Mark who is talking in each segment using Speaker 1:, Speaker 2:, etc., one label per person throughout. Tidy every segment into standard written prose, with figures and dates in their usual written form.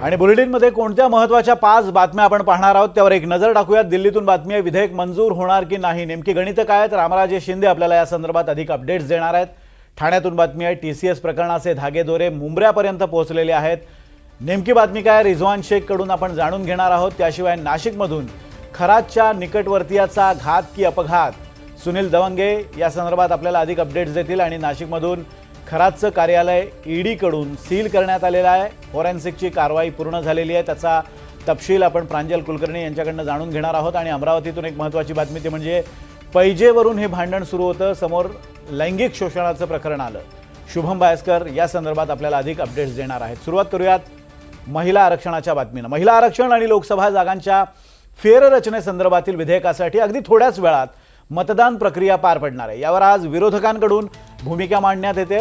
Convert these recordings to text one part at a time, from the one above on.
Speaker 1: आणि बुलेटिनमध्ये कोणत्या महत्त्वाच्या 5 बातम्या आपण पाहणार आहोत त्यावर एक नजर टाकूयात। दिल्लीतून बातमी आहे, विधेयक मंजूर होणार की नाही, नेमकी गणितं काय आहेत? रामराजे शिंदे आपल्याला या संदर्भात अधिक अपडेट्स देणार आहेत। ठाण्यातून बातमी आहे, TCS प्रकरणाचे धागेदोरे मुंबऱ्यापर्यंत पोहोचलेले आहेत। नेमकी बातमी काय, रिझवान शेख कडून आपण जाणून घेणार आहोत। त्याशिवाय नाशिकमधून खरातच्या निकटवर्तीयाचा घात की अपघात, सुनील दवंगे या संदर्भात आपल्याला अधिक अपडेट्स देतील। आणि नाशिकमधून खरातचं कार्यालय ED कडून सील करण्यात आलेलं आहे। फॉरेन्सिकची कारवाई पूर्ण झालेली आहे, त्याचा तपशील आपण प्रांजल कुलकर्णी यांच्याकडून जाणून घेणार आहोत। आणि अमरावतीतून एक महत्त्वाची बातमी ती म्हणजे पैजेवरून हे भांडण सुरू होतं, समोर लैंगिक शोषणाचं प्रकरण आलं। शुभम बायस्कर या संदर्भात आपल्याला अधिक अपडेट्स देणार आहेत। सुरुवात करूयात महिला आरक्षणाच्या बातमीनं। महिला आरक्षण आणि लोकसभा जागांच्या फेररचनेसंदर्भातील विधेयकासाठी अगदी थोड्याच वेळात मतदान प्रक्रिया पार पडणार आहे। यावर आज विरोधकांकडून भूमिका मांडण्यात येते।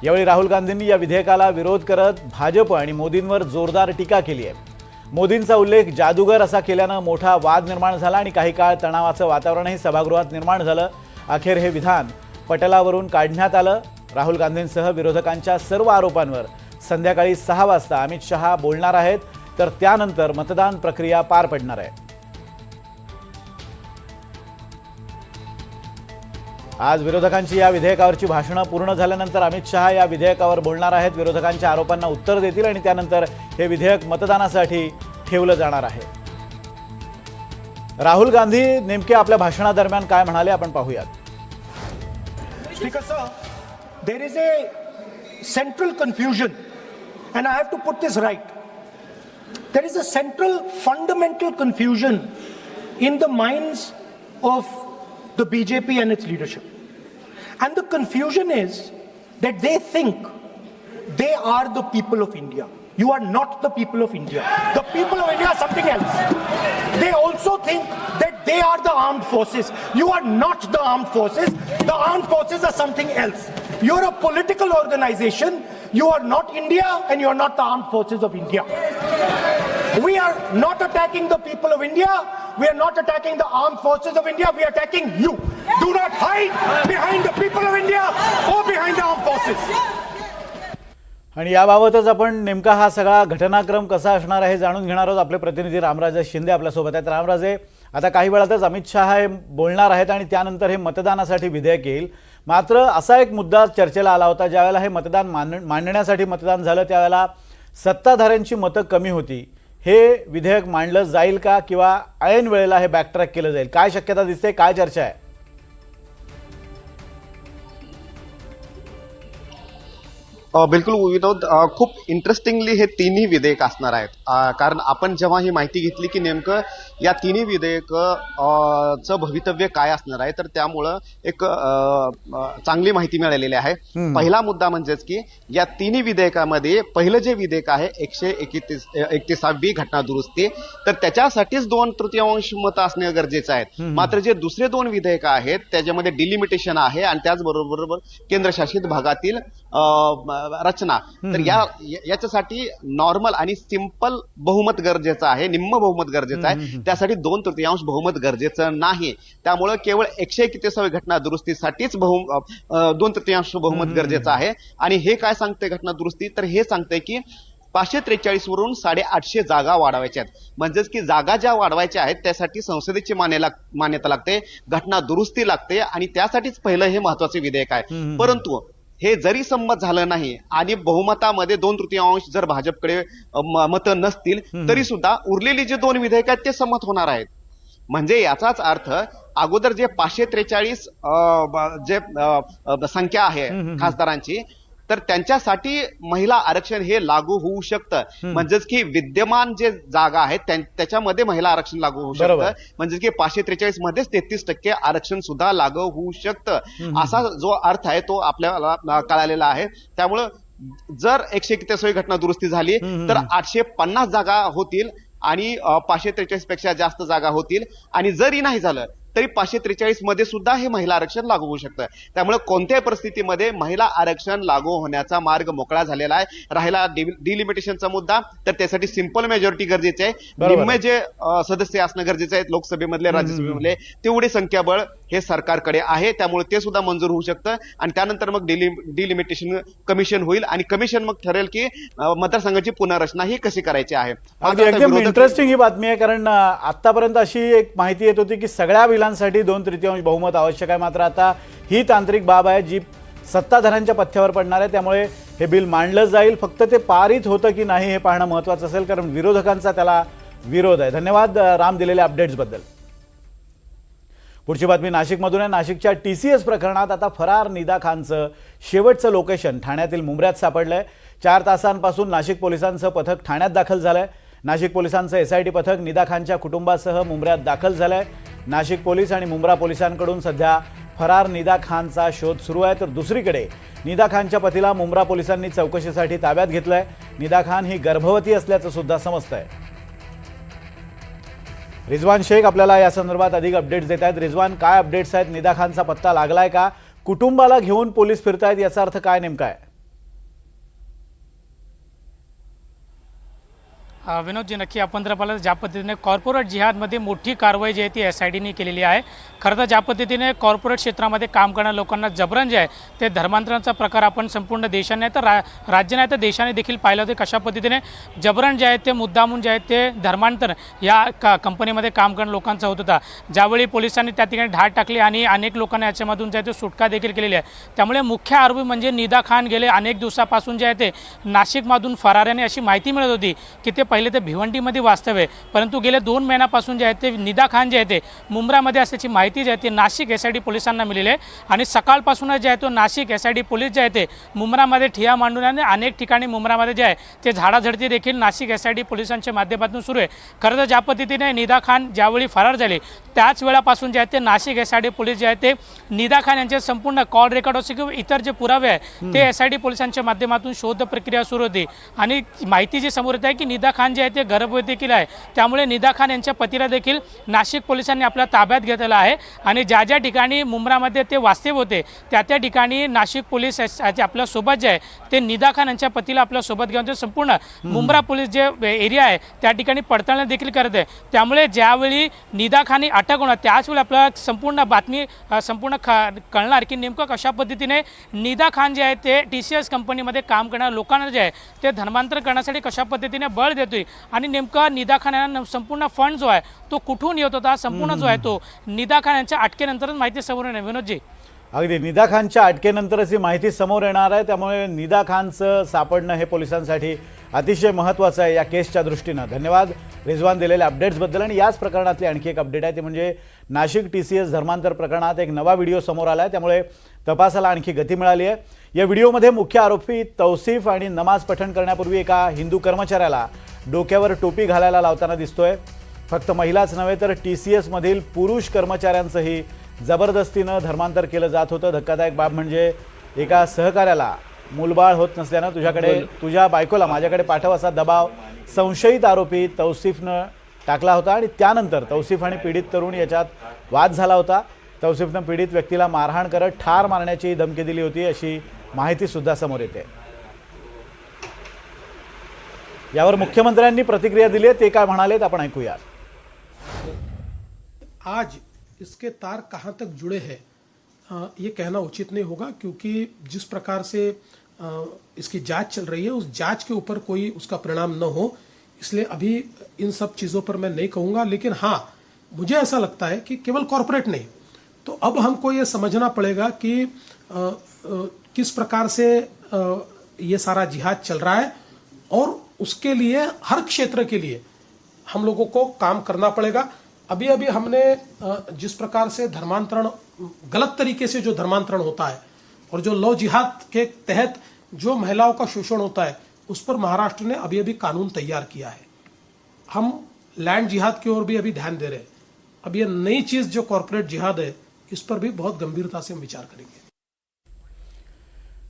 Speaker 1: यावेळी राहुल गांधींनी या विधेयकाला विरोध करत भाजप आणि मोदींवर जोरदार टीका केली आहे। मोदींचा उल्लेख जादूगर असा केल्यानं मोठा वाद निर्माण झाला आणि काही काळ तणावाचं वातावरणही सभागृहात निर्माण झालं। अखेर हे विधान पटलावरून काढण्यात आलं। राहुल गांधींसह विरोधकांच्या सर्व आरोपांवर संध्याकाळी 6 वाजता अमित शहा बोलणार आहेत, तर त्यानंतर मतदान प्रक्रिया पार पडणार आहे। आज विरोधकांची या विधेयकावरची भाषणं पूर्ण झाल्यानंतर अमित शहा या विधेयकावर बोलणार आहेत, विरोधकांच्या आरोपांना उत्तर देतील आणि त्यानंतर हे विधेयक मतदानासाठी ठेवलं जाणार आहे। राहुल गांधी नेमके आपल्या भाषणादरम्यान काय म्हणाले आपण पाहूयात।
Speaker 2: Because there is a central confusion and I have to put this right. There is a central fundamental confusion in the minds of the BJP and its leadership. And the confusion is that they think they are the people of India. You are not the people of India. The people of India are something else. They also think that they are the armed forces. You are not the armed forces. The armed forces are something else. You're a political organization. You are not India and you are not the armed forces of India. We are not attacking the people of India. We are not attacking the armed forces of India. We are attacking you. Do not hide behind the people of India or behind the armed forces.
Speaker 1: आणि याबाबतच आपण नेमका हा सगळा घटनाक्रम कसा असणार आहे जाणून घेणार आहोत। आपले प्रतिनिधी रामराजे शिंदे आपल्यासोबत आहेत। रामराजे, आता काही वेळातच अमित शहा हे बोलणार आहेत आणि त्यानंतर हे मतदानासाठी विधेयक येईल। मात्र असा एक मुद्दा चर्चेला आला होता, ज्यावेळेला हे मतदान मांडण्यासाठी मतदान झालं त्यावेळेला सत्ताधाऱ्यांची मतं कमी होती। हे विधेयक मांडलं जाईल का किंवा ऐन वेळेला हे बॅकट्रॅक केलं जाईल, काय शक्यता दिसते, काय चर्चा आहे?
Speaker 3: बिलकुल विनोद, खूप इंटरेस्टिंगली हे तिन्ही विधेयक असणार आहेत। कारण आपण जेव्हा ही माहिती घेतली की नेमकं या तिन्ही विधेयकचं भवितव्य काय असणार आहे, तर त्यामुळं एक चांगली माहिती मिळालेली आहे। पहिला मुद्दा म्हणजेच की या तिन्ही विधेयकामध्ये पहिलं जे विधेयक आहे 131वी घटना दुरुस्ती, तर त्याच्यासाठीच 2/3 मतं असणे गरजेचं आहे। मात्र जे दुसरे 2 विधेयक आहेत त्याच्यामध्ये डिलिमिटेशन आहे आणि त्याचबरोबर केंद्रशासित भागातील रचना, तर याच्यासाठी नॉर्मल आणि सिंपल बहुमत गरजेचं आहे, निम्म बहुमत गरजेचं आहे। त्यासाठी 2/3 बहुमत गरजेचं नाही। त्यामुळे केवळ 131वी घटना दुरुस्तीसाठीच 2/3 बहुमत गरजेचं आहे। आणि हे काय सांगते घटना दुरुस्ती, तर हे सांगते की 543 वरून 850 जागा वाढवायच्या आहेत। म्हणजेच की जागा ज्या वाढवायच्या आहेत त्यासाठी संसदेची मान्यता लागते, घटना दुरुस्ती लागते आणि त्यासाठीच पहिलं हे महत्वाचे विधेयक आहे। परंतु हे जरी संमत झालं नाही आणि बहुमतामध्ये 2/3 जर भाजपकडे मतं नसतील तरी सुद्धा उरलेली जे 2 विधेयक आहेत ते संमत होणार आहेत। म्हणजे याचाच अर्थ अगोदर जे 543 जे संख्या आहे खासदारांची, तर त्यांच्यासाठी महिला आरक्षण हे लागू होऊ शकतं। म्हणजेच की विद्यमान जे जागा आहेत त्याच्यामध्ये महिला आरक्षण लागू होऊ शकतं। म्हणजे की 543 मध्येच 33% आरक्षण सुद्धा लागू होऊ शकतं, असा जो अर्थ आहे तो आपल्याला कळालेला आहे। त्यामुळं जर 131वी घटना दुरुस्ती झाली तर 850 जागा होतील आणि 543 पेक्षा जास्त जागा होतील। आणि जरी नाही झालं तरी 543 मध्ये सुद्धा हे महिला आरक्षण लागू होऊ शकतं। त्यामुळे कोणत्याही परिस्थितीमध्ये महिला आरक्षण लागू होण्याचा मार्ग मोकळा झालेला आहे। राहिला डिलिमिटेशनचा मुद्दा, तर त्यासाठी सिंपल मेजॉरिटी गरजेचे आहे। निम्मे जे सदस्य असणं गरजेचं आहे लोकसभेमधले राज्यसभेमधले, तेवढे संख्याबळ हे सरकारकडे आहे, त्यामुळे ते सुद्धा मंजूर होऊ शकतं आणि त्यानंतर मग डिलिमिटेशन कमिशन होईल आणि कमिशन मग ठरेल की मतदारसंघाची पुनर्रचना ही कशी करायची आहे.
Speaker 1: अगदी एकदम इंटरेस्टिंग ही बातमी आहे, कारण आतापर्यंत अशी एक माहिती येत होती की सगळ्या बिलांसाठी 2/3 बहुमत आवश्यक आहे. मात्र आता ही तांत्रिक बाब आहे जी सत्ताधाऱ्यांच्या पथ्यावर पडणार आहे, त्यामुळे हे बिल मांडलं जाईल. फक्त ते पारित होतं की नाही हे पाहणं महत्त्वाचं असेल, कारण विरोधकांचा त्याला विरोध आहे. धन्यवाद राम दिलेल्या अपडेट्सबद्दल. पुढची बातमी नाशिकमधून आहे. नाशिकच्या TCS प्रकरणात आता फरार निदा खानचं शेवटचं लोकेशन ठाण्यातील मुंब्र्यात सापडलंय. 4 तासांपासून नाशिक पोलिसांचं पथक ठाण्यात दाखल झालंय. नाशिक पोलिसांचं SIT पथक निदा खानच्या कुटुंबासह मुंब्र्यात दाखल झालंय. नाशिक पोलीस आणि मुंब्रा पोलिसांकडून सध्या फरार निदा खानचा शोध सुरू आहे. तर दुसरीकडे निदा खानच्या पतीला मुंब्रा पोलिसांनी चौकशीसाठी ताब्यात घेतलंय. निदा खान ही गर्भवती असल्याचं सुद्धा समजतंय. रिजवान शेख आपल्याला या संदर्भात अधिक अपडेट्स देत आहेत. रिजवान, काय अपडेट्स आहेत? निदा खानचा पत्ता लागलाय का? कुटुंबाला घेऊन पोलीस फिरतायत, याचा अर्थ काय नेमका आहे?
Speaker 4: विनोदजी, नक्की आपण जर पाहिलं ज्या पद्धतीने कॉर्पोरेट जिहादमध्ये मोठी कारवाई जी आहे ती SITने केलेली आहे. खरं तर ज्या पद्धतीने कॉर्पोरेट क्षेत्रामध्ये काम करणाऱ्या लोकांना जबरन जे आहे ते धर्मांतरणाचा प्रकार आपण संपूर्ण देशाने तर राज्य नाही तर देशाने देखील पाहिलं होते. कशा पद्धतीने जबरन जे आहे ते मुद्दामून जे आहे ते धर्मांतर या कंपनीमध्ये काम करणाऱ्या लोकांचा होत होता. ज्यावेळी पोलिसांनी त्या ठिकाणी धाड टाकली आणि अनेक लोकांना याच्यामधून जे आहे ते सुटका देखील केलेली आहे. त्यामुळे मुख्य आरोपी म्हणजे निदा खान गेले अनेक दिवसापासून जे आहे ते नाशिकमधून फरार आहे. अशी माहिती मिळत होती की ते पहिले ते भिवंडीमध्ये वास्तव आहे, परंतु गेले 2 महिन्यापासून जे आहे ते निदा खान जे आहे ते मुंब्रामध्ये असल्याची माहिती जी आहे ती नाशिक SIT पोलिसांना मिळाली आहे. आणि सकाळपासूनच जे आहे तो नाशिक SIT पोलीस जे आहे ते मुंब्रामध्ये ठिया मांडून आणि अनेक ठिकाणी मुंब्रामध्ये जे आहे ते झाडाझडती देखील नाशिक SIT पोलिसांच्या माध्यमातून सुरू आहे. खरं तर ज्या पद्धतीने निदा खान ज्यावेळी फरार झाले त्याच वेळापासून जे आहे ते नाशिक SIT पोलीस जे आहे ते निदा खान यांचे संपूर्ण कॉल रेकॉर्ड असे किंवा इतर जे पुरावे आहे ते SIT पोलिसांच्या माध्यमातून शोध प्रक्रिया सुरू होती. आणि माहिती जी समोर येत आहे की निदा खान जे आहे ते गर्भवती देखील आहे. त्यामुळे निदा खान यांच्या पतीला देखील नाशिक पोलिसांनी आपल्या ताब्यात घेतलेलं आहे. आणि ज्या ज्या ठिकाणी मुंब्रामध्ये ते वास्तव होते त्या त्या ठिकाणी नाशिक पोलीस आपल्यासोबत जे आहे ते निदा खान यांच्या पतीला आपल्यासोबत घेऊन ते संपूर्ण मुंब्रा पोलीस जे एरिया आहे त्या ठिकाणी पडताळणी देखील करत आहे. त्यामुळे ज्यावेळी निदा खान ही अटक होणार त्याचवेळी आपल्याला संपूर्ण बातमी कळणार की नेमकं कशा पद्धतीने निदा खान जे आहे ते TCS कंपनीमध्ये काम करणाऱ्या लोकांना जे आहे ते धर्मांतर करण्यासाठी कशा पद्धतीने बळ देतोय. आणि नेमका निदा खान यांना संपूर्ण फंड जो आहे तो कुठून येत होता संपूर्ण जो आहे तो निदा खान यांच्या अटकेनंतरच माहिती समोर येणार. विनोदजी,
Speaker 1: अगदी निदा खानच्या अटकेनंतरच ही माहिती समोर येणार आहे. त्यामुळे निदा खानचं सापडणं हे पोलिसांसाठी अतिशय महत्त्वाचं आहे या केसच्या दृष्टीनं. धन्यवाद रिजवान दिलेल्या अपडेट्सबद्दल. आणि याच प्रकरणातली आणखी एक अपडेट आहे ते म्हणजे नाशिक TCS धर्मांतर प्रकरणात एक नवा व्हिडिओ समोर आला आहे. त्यामुळे तपासाला आणखी गती मिळाली आहे. या व्हिडिओमध्ये मुख्य आरोपी तौसिफ आणि नमाज पठण करण्यापूर्वी एका हिंदू कर्मचाऱ्याला डोक्यावर टोपी घालायला लावताना दिसतोय. फक्त महिलाच नव्हे तर TCS मधील पुरुष कर्मचाऱ्यांचंही जबरदस्तीनं धर्मांतर केलं जात होतं. धक्कादायक बाब म्हणजे एका सहकार्याला मूलबाळ होत नसल्यानं तुझ्या बायकोला माझ्याकडे पाठव असा दबाव संशयित आरोपी तौसिफनं टाकला होता. आणि त्यानंतर तौसिफ आणि पीडित तरुण याच्यात वाद झाला होता. तौसिफनं पीडित व्यक्तीला मारहाण करत ठार मारण्याची धमकी दिली होती अशी माहिती सुद्धा समोर येते. यावर मुख्यमंत्र्यांनी प्रतिक्रिया दिली आहे. ते काय म्हणालेत आपण ऐकूया.
Speaker 5: आज इसके तार कहाँ तक जुड़े हैं ये कहना उचित नहीं होगा, क्योंकि जिस प्रकार से इसकी जांच चल रही है उस जांच के ऊपर कोई उसका परिणाम न हो, इसलिए अभी इन सब चीज़ों पर मैं नहीं कहूँगा. लेकिन हाँ, मुझे ऐसा लगता है कि केवल कॉरपोरेट नहीं, तो अब हमको ये समझना पड़ेगा कि किस प्रकार से ये सारा जिहाद चल रहा है और उसके लिए हर क्षेत्र के लिए हम लोगों को काम करना पड़ेगा. अभी अभी हमने जिस प्रकार से धर्मांतरण, गलत तरीके से जो धर्मांतरण होता है और जो लव जिहाद के तहत जो महिलाओं का शोषण होता है उस पर महाराष्ट्र ने अभी अभी कानून तैयार किया है. हम लैंड जिहाद की ओर भी अभी ध्यान दे रहे हैं. अब ये नई चीज जो कॉर्पोरेट जिहाद है इस पर भी बहुत गंभीरता से हम विचार करेंगे.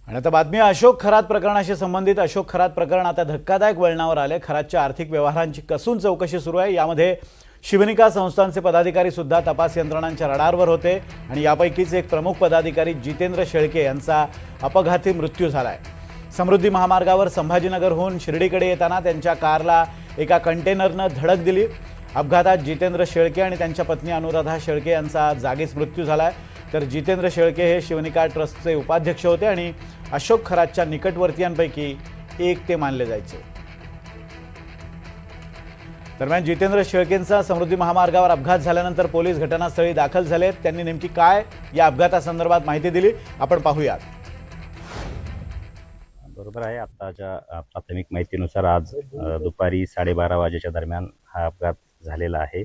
Speaker 1: आणि आता बातमी अशोक खरात प्रकरणाशी संबंधित. अशोक खरात प्रकरण आता धक्कादायक वळणावर आले. खरातच्या आर्थिक व्यवहारांची कसून चौकशी सुरू आहे. यामध्ये शिवनिका संस्थांचे पदाधिकारी सुद्धा तपास यंत्रणांच्या रडारवर होते. आणि यापैकीच एक प्रमुख पदाधिकारी जितेंद्र शेळके यांचा अपघाती मृत्यू झाला आहे. समृद्धी महामार्गावर संभाजीनगरहून शिर्डीकडे येताना त्यांच्या कारला एका कंटेनरनं धडक दिली. अपघातात जितेंद्र शेळके आणि त्यांच्या पत्नी अनुराधा शेळके यांचा जागीच मृत्यू झाला आहे, तर जितेंद्र शेळके हे शिवनिका ट्रस्टचे उपाध्यक्ष होते आणि अशोक खरातच्या निकटवर्तीयांपैकी एक ते मानले जायचे. दरम्यान जितेंद्र शेळकेंचा समृद्धी महामार्गावर अपघात झाल्यानंतर पोलीस घटनास्थळी दाखल झालेत. त्यांनी नेमकी काय या अपघातासंदर्भात माहिती दिली आपण पाहूयात.
Speaker 6: बरोबर आहे. आत्ताच्या प्राथमिक माहितीनुसार आज दुपारी 12:30 वाजेच्या दरम्यान हा अपघात झालेला आहे.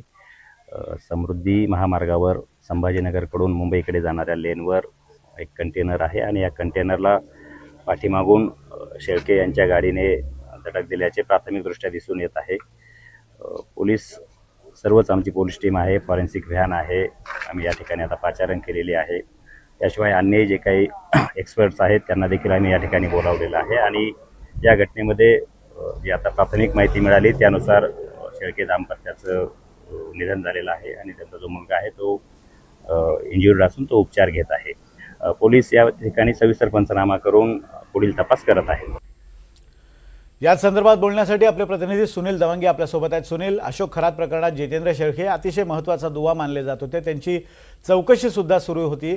Speaker 6: समृद्धी महामार्गावर संभाजीनगरकडून मुंबईकडे जाणाऱ्या लेनवर एक कंटेनर आहे आणि या कंटेनरला पाठीमागून शेळके यांच्या गाडीने धडक दिल्याचे प्राथमिकदृष्ट्या दिसून येत आहे. पोलीस सर्वच आमची पोलीस टीम आहे, फॉरेन्सिक व्हॅन आहे, आम्ही या ठिकाणी आता पाचारण केलेली आहे. त्याशिवाय अन्य जे काही एक्सपर्ट्स आहेत त्यांना देखील आम्ही या ठिकाणी बोलावलेलं आहे आणि या घटनेमध्ये जी आता प्राथमिक माहिती मिळाली त्यानुसार शेळके दाम्पत्याचं निधन झालेलं आहे आणि त्यांचा जो मुलगा आहे तो इंज्युर्ड असून तो उपचार घेत आहे. पोलीस या ठिकाणी सविस्तर पंचनामा करून पुढील तपास करत आहेत.
Speaker 1: या संदर्भात बोलण्यासाठी आपले प्रतिनिधी सुनील दवंगे आपल्यासोबत आहेत. सुनील, अशोक खरात प्रकरणात जितेंद्र शेळके अतिशय महत्त्वाचा दुवा मानले जात होते, त्यांची चौकशी सुद्धा सुरू होती.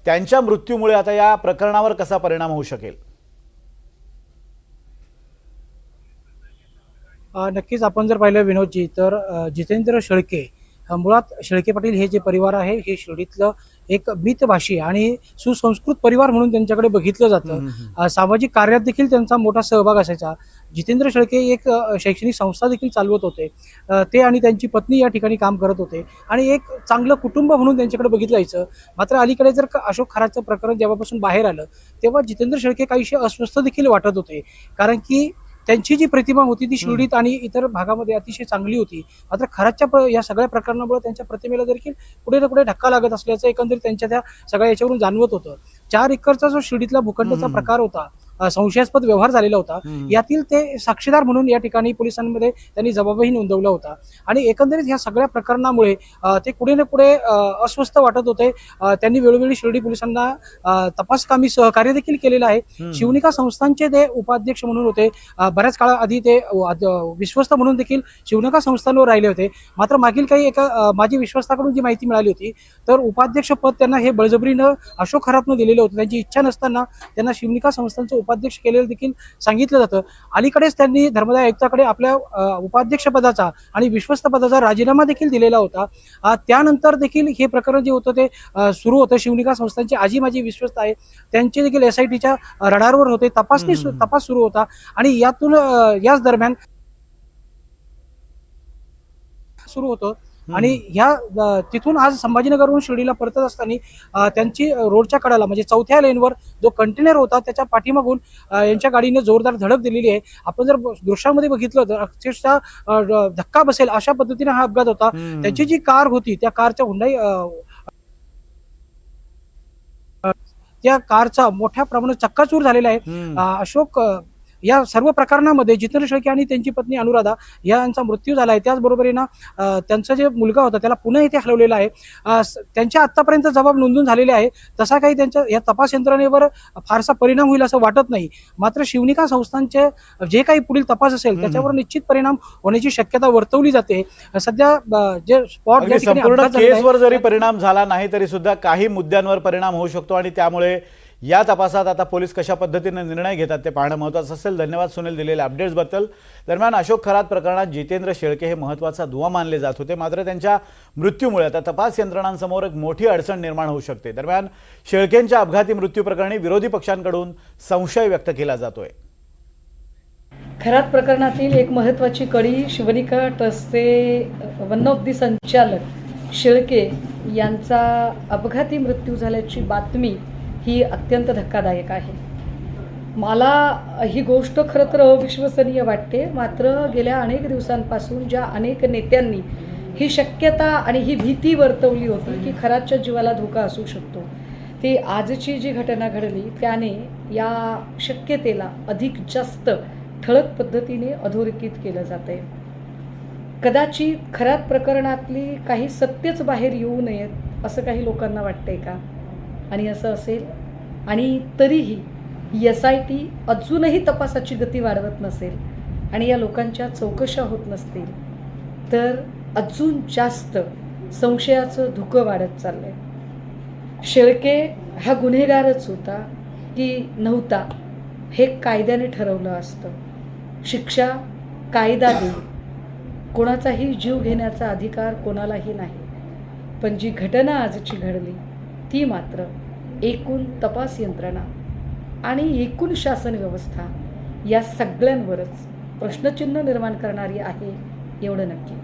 Speaker 1: त्यांच्या मृत्यूमुळे आता या प्रकरणावर कसा परिणाम होऊ शकेल?
Speaker 7: नक्कीच आपण जर पाहिलं विनोदजी तर जितेंद्र शेळके मुळात शेळके पाटील हे जे परिवार आहे हे शिर्डीतलं एक मितभाषी आणि सुसंस्कृत परिवार म्हणून त्यांच्याकडे बघितलं जातं. सामाजिक कार्यात देखील त्यांचा मोठा सहभाग असायचा. जितेंद्र शेळके एक शैक्षणिक संस्था देखील चालवत होते. ते आणि त्यांची पत्नी या ठिकाणी काम करत होते आणि एक चांगलं कुटुंब म्हणून त्यांच्याकडे बघितलं जायचं. मात्र अलीकडे जर अशोक खरातचं प्रकरण जेव्हापासून बाहेर आलं तेव्हा जितेंद्र शेळके काहीशी अस्वस्थ देखील वाटत होते, कारण की त्यांची जी प्रतिमा होती ती शिर्डीत आणि इतर भागामध्ये अतिशय चांगली होती. मात्र खरातच्या या सगळ्या प्रकरणामुळे त्यांच्या प्रतिमेला देखील कुठे ना कुठे धक्का लागत असल्याचं एकंदरीत त्यांच्या त्या सगळ्या याच्यावरून जाणवत होतं. 4 एकरचा जो शिर्डीतला भूखंडाचा प्रकार होता, संशयास्पद व्यवहार झालेला होता, यातील ते साक्षीदार म्हणून या ठिकाणी पोलिसांमध्ये त्यांनी जबाबही नोंदवला होता आणि एकंदरीत ह्या सगळ्या प्रकरणामुळे ते कुठे ना कुठे अस्वस्थ वाटत होते. त्यांनी वेळोवेळी शिर्डी पोलिसांना तपासकामी सहकार्य देखील केलेलं आहे. शिवनिका संस्थांचे ते उपाध्यक्ष म्हणून होते. बऱ्याच काळाआधी ते विश्वस्त म्हणून देखील शिवनिका संस्थांवर राहिले होते. मात्र मागील काही एका माझी विश्वस्ताकडून जी माहिती मिळाली होती तर उपाध्यक्ष पद त्यांना हे बळजबरीनं अशोक खरातनं दिलेलं होतं. त्यांची इच्छा नसताना त्यांना शिवनिका संस्थांचं उपाध्यक्ष केलेलं देखील सांगितलं जातं. अलीकडेच त्यांनी धर्मदाय आयुक्ताकडे आपल्या उपाध्यक्ष पदाचा आणि विश्वस्त पदाचा राजीनामा देखील दिलेला होता. त्यानंतर देखील हे प्रकरण जे होतं ते सुरू होतं. शिवनिका संस्थांचे आजी माझी विश्वस्त आहे त्यांचे देखील SITच्या रडारवर होते. तपास सुरू होता आणि यातून याच दरम्यान सुरू होतं आणि ह्या तिथून आज संभाजीनगरहून शिर्डीला परतत असताना त्यांची रोडच्या कडाला म्हणजे 4थ्या लेनवर जो कंटेनर होता त्याच्या पाठीमागून यांच्या गाडीने जोरदार धडक दिलेली आहे. आपण जर दृश्यामध्ये बघितलं तर अक्षरशः धक्का बसेल अशा पद्धतीने हा अपघात होता. त्यांची जी कार होती त्या कारच्या हुंडाई त्या कारचा मोठ्या प्रमाणात चक्काचूर झालेला आहे. अशोक या सर्व प्रकरणामध्ये जितेंद्र शेळके आणि त्यांची पत्नी अनुराधा यांचा मृत्यू झाला आहे. त्याचबरोबरीनं त्यांचा जे मुलगा होता त्याला पुन्हा इथे हलवलेला आहे. त्यांच्या आतापर्यंत जबाब नोंदून झालेले आहे. तसा काही त्यांच्या या तपास यंत्रणेवर फारसा परिणाम होईल असं वाटत नाही. मात्र शिवनिका संस्थांचे जे काही पुढील तपास असेल त्याच्यावर निश्चित परिणाम होण्याची शक्यता वर्तवली जाते. सध्या जे स्पॉट
Speaker 1: संपूर्ण केसवर जरी परिणाम झाला नाही तरी सुद्धा काही मुद्द्यांवर परिणाम होऊ शकतो आणि त्यामुळे या तपासात आता पोलीस कशा पद्धतीने निर्णय घेतात ते पाहणं महत्त्वाचं असेल. धन्यवाद सुनील दिलेल्या अपडेट्सबद्दल. दरम्यान अशोक खरात प्रकरणात जितेंद्र शेळके हे महत्त्वाचा दुवा मानले जात होते, मात्र त्यांच्या मृत्यूमुळे आता तपास यंत्रणांसमोर एक मोठी अडचण निर्माण होऊ शकते. दरम्यान शेळकेंच्या अपघाती मृत्यू प्रकरणी विरोधी पक्षांकडून संशय व्यक्त केला जातोय.
Speaker 8: खरात प्रकरणातील एक महत्त्वाची कडी शिवनिका ट्रस्टचे वन ऑफ दी संचालक शेळके यांचा अपघाती मृत्यू झाल्याची बातमी ही अत्यंत धक्कादायक आहे. मला ही गोष्ट खरं तर अविश्वसनीय वाटते. मात्र गेल्या अनेक दिवसांपासून ज्या अनेक नेत्यांनी ही शक्यता आणि ही भीती वर्तवली होती की खरातच्या जीवाला धोका असू शकतो, ती आजची जी घटना घडली त्याने या शक्यतेला अधिक जास्त ठळक पद्धतीने अधोरेखित केलं जात आहे. कदाचित खरात प्रकरणातली काही सत्यच बाहेर येऊ नयेत असं काही लोकांना वाटतंय का? आणि असं असेल आणि तरीही SIT अजूनही तपासाची गती वाढवत नसेल आणि या लोकांच्या चौकशा होत नसतील तर अजून जास्त संशयाचं धुकं वाढत चाललंय. शेळके हा गुन्हेगारच होता की नव्हता हे कायद्याने ठरवलं असतं. शिक्षा कायदा देईल, कोणाचाही जीव घेण्याचा अधिकार कोणालाही नाही. पण जी घटना आजची घडली ती मात्र एकूण तपास यंत्रणा आणि एकूण शासन व्यवस्था या सगळ्यांवरच प्रश्नचिन्ह निर्माण करणारी आहे एवढं नक्की.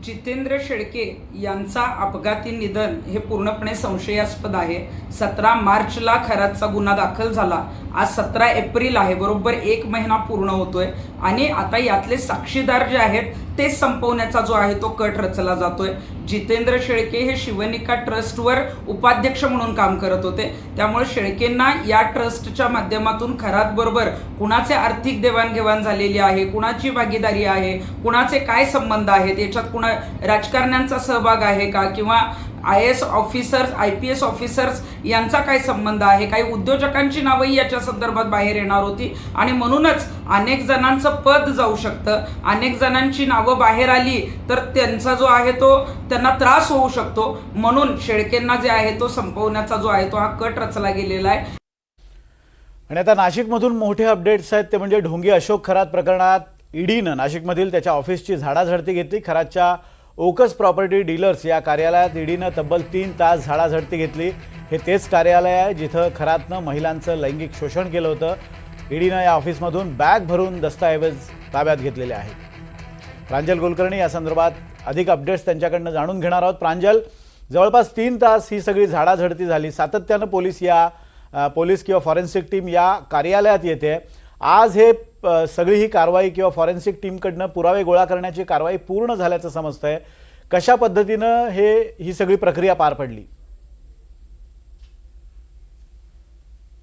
Speaker 9: जितेंद्र शेळके यांचा अपघाती निधन हे पूर्णपणे संशयास्पद आहे. 17 मार्चला खरातचा गुन्हा दाखल झाला. आज 17 एप्रिल आहे, बरोबर 1 महिना पूर्ण होतोय आणि आता यातले साक्षीदार जे आहेत ते संपवण्याचा जो आहे तो कट रचला जातोय. जितेंद्र शेळके हे शिवनिका ट्रस्टवर उपाध्यक्ष म्हणून काम करत होते. त्यामुळे शेळकेंना या ट्रस्टच्या माध्यमातून खरात बरोबर कुणाचे आर्थिक देवाणघेवाण झालेली आहे, कुणाची भागीदारी आहे, कुणाचे काय संबंध आहेत, याच्यात कुणा राजकारण्यांचा सहभाग आहे का, किंवा IAS ऑफिसर्स IPS ऑफिसर्स यांचा काय संबंध आहे, काही उद्योजकांची नावही याच्या संदर्भात बाहेर येणार होती आणि म्हणूनच अनेक जणांचं पद जाऊ शकतं. अनेक जणांची नावं बाहेर आली तर त्यांचा जो आहे तो त्यांना त्रास होऊ शकतो. म्हणून शेळकेंना जे आहे तो संपवण्याचा जो आहे तो हा कट रचला गेलेला आहे.
Speaker 1: आणि आता नाशिकमधून मोठे अपडेट्स आहेत ते म्हणजे ढोंगी अशोक खरात प्रकरणात ईडीनं नाशिकमधील त्याच्या ऑफिसची झाडाझडती घेतली. खरातच्या ओकस प्रॉपर्टी डीलर्स या कार्यालयात ईडीनं तब्बल 3 तास झाडाझडती घेतली. हे तेच कार्यालय आहे जिथं खरातनं महिलांचं लैंगिक शोषण केलं होतं. ईडीनं या ऑफिसमधून बॅग भरून दस्तऐवज ताब्यात घेतलेले आहेत. प्रांजल कुलकर्णी या संदर्भात अधिक अपडेट्स त्यांच्याकडनं जाणून घेणार आहोत. प्रांजल, जवळपास 3 तास ही सगळी झाडाझडती झाली. सातत्यानं पोलीस किंवा फॉरेन्सिक टीम या कार्यालयात येते. आज हे सगळी ही कारवाई किंवा फॉरेन्सिक टीमकडनं पुरावे गोळा करण्याची कारवाई पूर्ण झाल्याचं समजतंय. कशा पद्धतीनं ही सगळी प्रक्रिया पार पडली?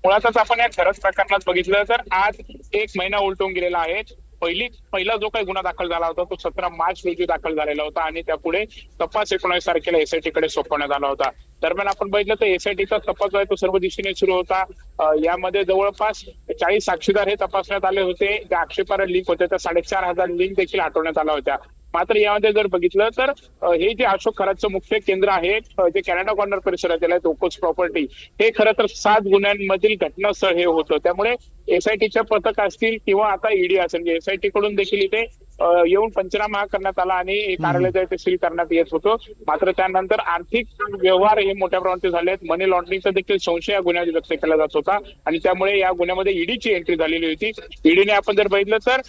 Speaker 10: मुळातच आपण या खरंच प्रकरणात बघितलं तर आज 1 महिना उलटून गेलेला आहे. पहिला जो काही गुन्हा दाखल झाला होता तो 17 मार्च रोजी दाखल झालेला होता आणि त्यापुढे तपास 19 तारखेला SIT कडे सोपवण्यात आला होता. दरम्यान आपण बघितलं तर SITचा तपास जो आहे तो सर्व दिशेने सुरू होता. यामध्ये जवळपास 40 साक्षीदार हे तपासण्यात आले होते. त्या आक्षेपार्ह लिंक होत्या त्या 4,500 लिंक देखील हटवण्यात आल्या होत्या. मात्र यामध्ये जर बघितलं तर हे जे अशोक खरातचं मुख्य केंद्र आहे जे कॅनडा कॉर्नर परिसरातील आहे ओकोस प्रॉपर्टी, हे खरं तर 7 गुन्ह्यांमधील घटनास्थळ हे होतं. त्यामुळे SITच्या पथक असतील किंवा आता ईडी असेल म्हणजे SIT कडून देखील इथे येऊन पंचनामा करण्यात आला आणि कार्यालय जे ते सील करण्यात येत होतं. मात्र त्यानंतर आर्थिक व्यवहार हे मोठ्या प्रमाणात झाले. मनी लॉन्ड्रिंगचा देखील संशय या गुन्ह्यात व्यक्त केला जात होता आणि त्यामुळे या गुन्ह्यामध्ये ईडीची एंट्री झालेली होती. ईडीने आपण जर बघितलं तर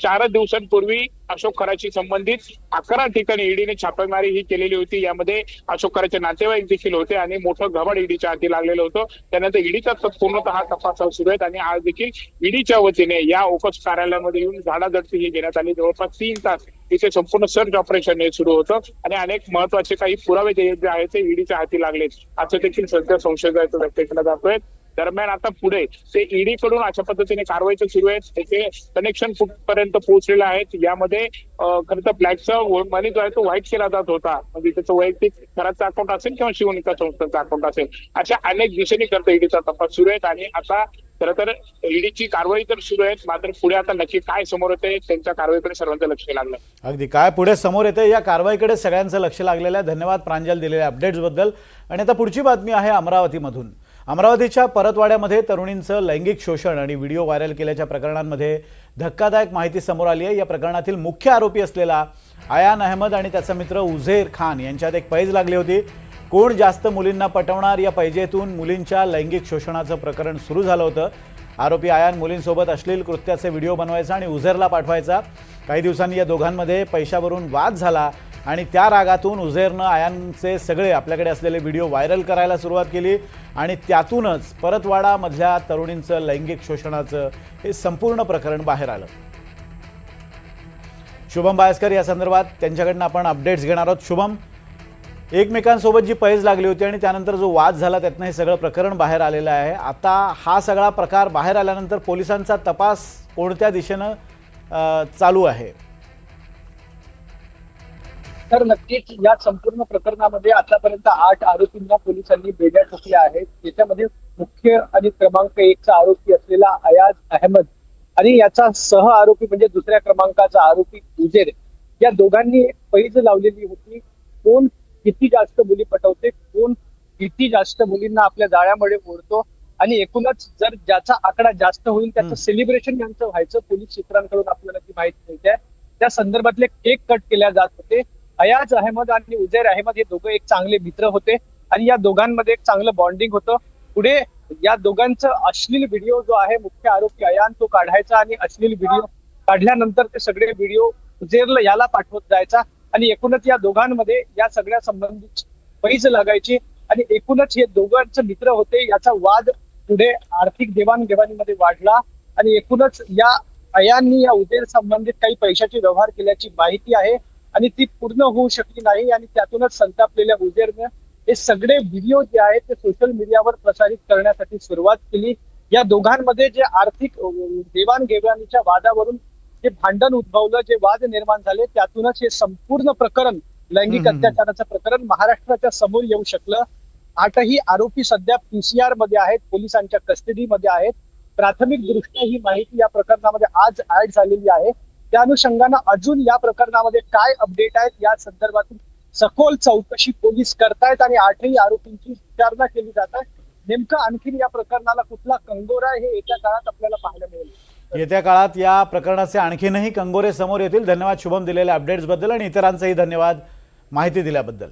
Speaker 10: 4 दिवसांपूर्वी अशोक खरातशी संबंधित 11 ठिकाणी ईडीने छापेमारी ही केलेली होती. यामध्ये अशोक खरातचे नातेवाईक देखील होते आणि मोठं घबाड ईडीच्या हाती लागलेलं होतं. त्यानंतर ईडीचा पूर्णतः तपास सुरू आहे आणि आज देखील ईडीच्या वतीने या ओकस कार्यालयामध्ये येऊन झाडाझडती ही घेण्यात आली. जवळपास 3 तास इथे संपूर्ण सर्च ऑपरेशन हे सुरू होतं आणि अनेक महत्वाचे काही पुरावे जे आहेत ते ईडीच्या हाती लागलेत असं देखील सध्या संशय व्यक्त केला जातोय. दरम्यान आता पुढे ते ईडी कडून अशा पद्धतीने कारवाई सुरू आहे. त्याचे कनेक्शन कुठपर्यंत पोहोचलेले आहेत. यामध्ये खरं तर ब्लॅकचा मनी जो आहे तो व्हाईट केला जात होता. म्हणजे त्याचं वैयक्तिक खराचं अकाउंट असेल किंवा शिवनिका संस्थांचं अकाउंट असेल, अशा अनेक दिशेने करता ईडीचा तपास सुरू आहे आणि आता खरं तर ईडीची कारवाई तर सुरू आहे. मात्र पुढे आता नक्की काय समोर येते त्यांच्या कारवाईकडे सर्वांचं लक्ष लागलं.
Speaker 1: अगदी काय पुढे समोर येते या कारवाईकडे सगळ्यांचं लक्ष लागलेलं आहे. धन्यवाद प्रांजल दिलेल्या अपडेट्स बद्दल. आणि आता पुढची बातमी आहे अमरावतीमधून. अमरावतीच्या परतवाड्यामध्ये तरुणींचं लैंगिक शोषण आणि व्हिडिओ व्हायरल केल्याच्या प्रकरणांमध्ये धक्कादायक माहिती समोर आली आहे. या प्रकरणातील मुख्य आरोपी असलेला आयान अहमद आणि त्याचा मित्र उझेर खान यांच्यात एक पैज लागली होती. कोण जास्त मुलींना पटवणार या पैजेतून मुलींच्या लैंगिक शोषणाचं प्रकरण सुरू झालं होतं. आरोपी आयान मुलींसोबत अश्लील कृत्याचे व्हिडिओ बनवायचा आणि उझेरला पाठवायचा. काही दिवसांनी या दोघांमध्ये पैशावरून वाद झाला आणि त्या रागातून उझेरनं आयानचे सगळे आपल्याकडे असलेले व्हिडिओ व्हायरल करायला सुरुवात केली आणि त्यातूनच परतवाडामधल्या तरुणींचं लैंगिक शोषणाचं हे संपूर्ण प्रकरण बाहेर आलं. शुभम बायस्कर या संदर्भात त्यांच्याकडनं आपण अपडेट्स घेणार आहोत. शुभम, एकमेकांसोबत जी पैज लागली होती आणि त्यानंतर जो वाद झाला त्यातनं हे सगळं प्रकरण बाहेर आलेलं आहे. आता हा सगळा प्रकार बाहेर आल्यानंतर पोलिसांचा तपास कोणत्या दिशेनं चालू आहे?
Speaker 11: तर नक्कीच या संपूर्ण प्रकरणामध्ये आतापर्यंत 8 आरोपींना पोलिसांनी बेड्या ठोकल्या आहेत. त्याच्यामध्ये मुख्य आणि क्रमांक 1चा आरोपी असलेला अयाज अहमद आणि याचा सह आरोपी म्हणजे दुसऱ्या क्रमांकाचा आरोपी उजेर, या दोघांनी पैज लावलेली होती, कोण किती जास्त मुली पटवते, कोण किती जास्त मुलींना आपल्या जाळ्यामध्ये ओढतो, आणि एकूणच जर ज्याचा आकडा जास्त होईल त्याचं सेलिब्रेशन यांचं व्हायचं पोलीस सूत्रांकडून आपल्याला ती माहिती मिळते. त्या संदर्भातले केक कट केल्या जात होते. अयाज अहमद आणि उजैर अहमद हे दोघं एक चांगले मित्र होते आणि या दोघांमध्ये एक चांगलं बॉन्डिंग होतं. पुढे या दोघांचं अश्लील व्हिडिओ जो आहे मुख्य आरोपी अयान तो काढायचा आणि अश्लील व्हिडिओ काढल्यानंतर ते सगळे व्हिडिओ उजैरला याला पाठवत जायचा आणि एकूणच या दोघांमध्ये या सगळ्या संबंधित पैज लागायची आणि एकूणच हे दोघांचे मित्र होते. याचा वाद पुढे आर्थिक देवाणघेवाणीमध्ये वाढला आणि एकूणच या अयाननी या उजैर संबंधित काही पैशाचे व्यवहार केल्याची माहिती आहे आणि ती पूर्ण होऊ शकली नाही आणि त्यातूनच संतापलेल्या उजैरने हे सगळे व्हिडिओ जे आहेत ते सोशल मीडियावर प्रसारित करण्यासाठी सुरुवात केली. या दोघांमध्ये जे आर्थिक देवाणघेवाणीच्या वादावरून जे भांडण उद्भवलं, जे वाद निर्माण झाले, त्यातूनच हे संपूर्ण प्रकरण लैंगिक अत्याचाराचं प्रकरण महाराष्ट्राच्या समोर येऊ शकलं. 8ही आरोपी सध्या PCR मध्ये आहेत, पोलिसांच्या कस्टडीमध्ये आहेत. प्राथमिक दृष्ट्या ही माहिती या प्रकरणामध्ये आज ऍड झालेली आहे. त्या अनुषंगानं अजून या प्रकरणामध्ये काय अपडेट आहेत या संदर्भातून सखोल चौकशी पोलीस करतायत आणि 8ही आरोपींची विचारणा केली जात आहे. नेमकं आणखीन या प्रकरणाला कुठला कंगोरा आहे हे येत्या काळात आपल्याला पाहायला मिळेल.
Speaker 1: येत्या काळात या प्रकरणाचे आणखीनही कंगोरे समोर येतील. धन्यवाद शुभम दिलेल्या अपडेट्स बद्दल आणि इतरांचेही धन्यवाद माहिती दिल्याबद्दल.